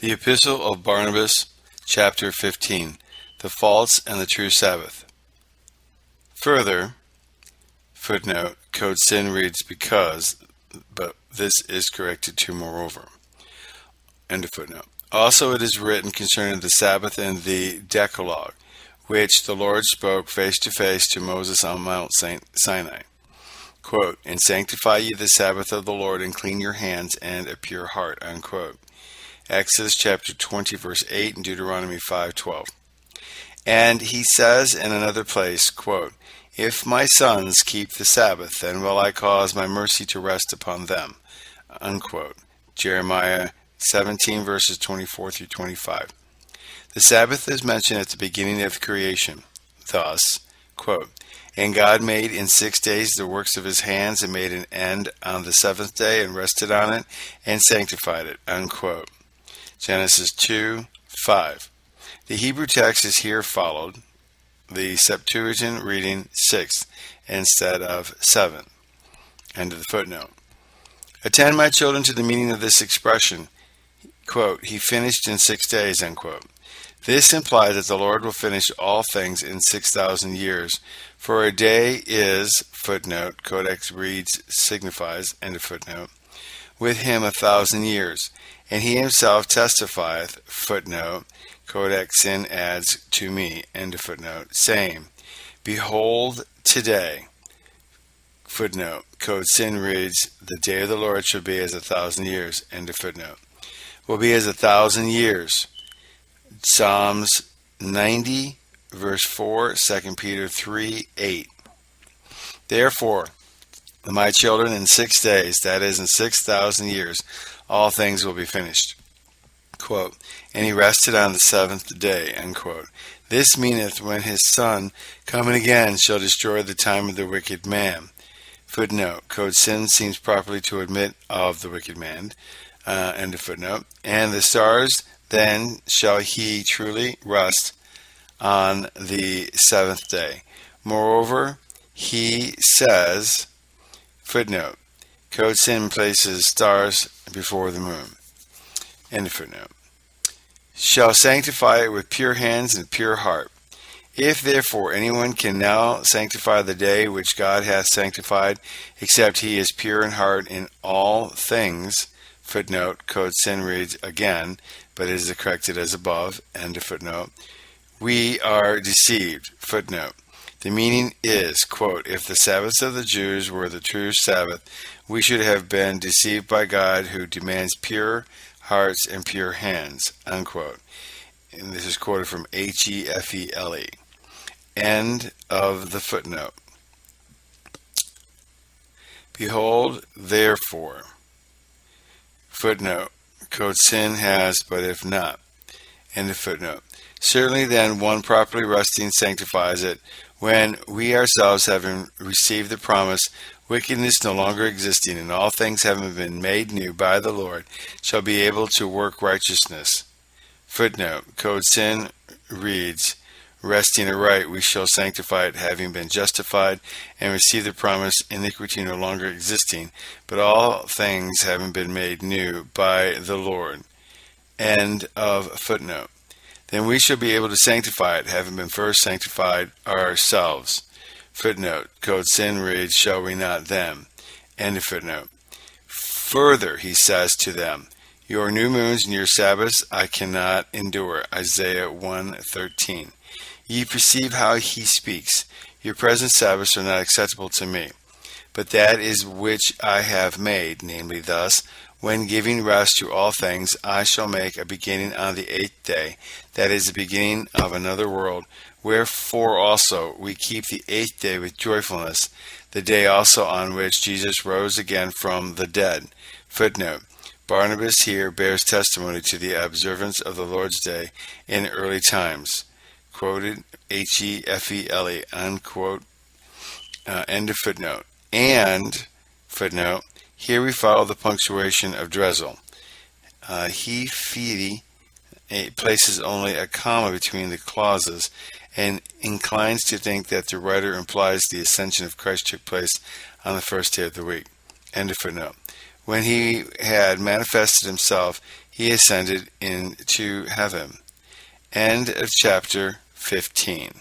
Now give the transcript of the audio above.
The Epistle of Barnabas, chapter 15, the false and the true Sabbath. Further, footnote, code sin reads because, but this is corrected to moreover. End of footnote. Also it is written concerning the Sabbath in the Decalogue, which the Lord spoke face to face to Moses on Mount Sinai. Quote, and sanctify ye the Sabbath of the Lord, and clean your hands and a pure heart, unquote. Exodus chapter 20 verse 8 and Deuteronomy 5:12. And he says in another place, quote, if my sons keep the Sabbath, then will I cause my mercy to rest upon them, unquote. Jeremiah 17 verses 24 through 25. The Sabbath is mentioned at the beginning of creation. Thus, quote, and God made in 6 days the works of his hands, and made an end on the seventh day, and rested on it, and sanctified it, unquote. Genesis 2:5. The Hebrew text is here followed, the Septuagint reading 6 instead of 7. End of the footnote. Attend, my children, to the meaning of this expression, quote, he finished in 6 days, unquote. This implies that the Lord will finish all things in 6,000 years, for a day is, footnote, Codex reads, signifies, end of footnote, with him 1,000 years, and he himself testifieth, footnote, Codex sin adds, to me, end of footnote, saying, behold, today, footnote, code sin reads, the day of the Lord shall be as 1,000 years, end of footnote, will be as 1,000 years. Psalms 90, verse 4, 2 Peter 3:8. Therefore, my children, in 6 days, that is, in 6,000 years, all things will be finished. Quote, and he rested on the seventh day, unquote. This meaneth when his Son, coming again, shall destroy the time of the wicked man. Footnote, code sin seems properly to admit of the wicked man, end of footnote. And the stars, then shall he truly rest on the seventh day. Moreover, he says, footnote, code sin places stars before the moon. End of footnote. Shall sanctify it with pure hands and pure heart. If therefore anyone can now sanctify the day which God hath sanctified, except he is pure in heart in all things, footnote, code sin reads again, but it is corrected as above, end of footnote, we are deceived, footnote. The meaning is, quote, if the Sabbaths of the Jews were the true Sabbath, we should have been deceived by God, who demands pure hearts and pure hands, unquote. And this is quoted from Hefele. End of the footnote. Behold, therefore, footnote, code sin has, but if not, end of footnote. Certainly then one properly resting sanctifies it, when we ourselves, having received the promise, wickedness no longer existing, and all things having been made new by the Lord, shall be able to work righteousness. Footnote, code sin reads, resting aright, we shall sanctify it, having been justified, and receive the promise, iniquity no longer existing, but all things having been made new by the Lord. End of footnote. Then we shall be able to sanctify it, having been first sanctified ourselves. Footnote, code sin reads, shall we not then? End of footnote. Further, he says to them, your new moons and your Sabbaths I cannot endure. Isaiah 1:13. Ye perceive how he speaks. Your present Sabbaths are not acceptable to me. But that is which I have made, namely thus, when giving rest to all things, I shall make a beginning on the 8th day, that is the beginning of another world. Wherefore also we keep the 8th day with joyfulness, the day also on which Jesus rose again from the dead. Footnote, Barnabas here bears testimony to the observance of the Lord's Day in early times. Quoted Hefele, unquote, end of footnote. And, footnote, here we follow the punctuation of Dresel. Hefele places only a comma between the clauses and inclines to think that the writer implies the ascension of Christ took place on the first day of the week. End of footnote. When he had manifested himself, he ascended into heaven. End of chapter 15.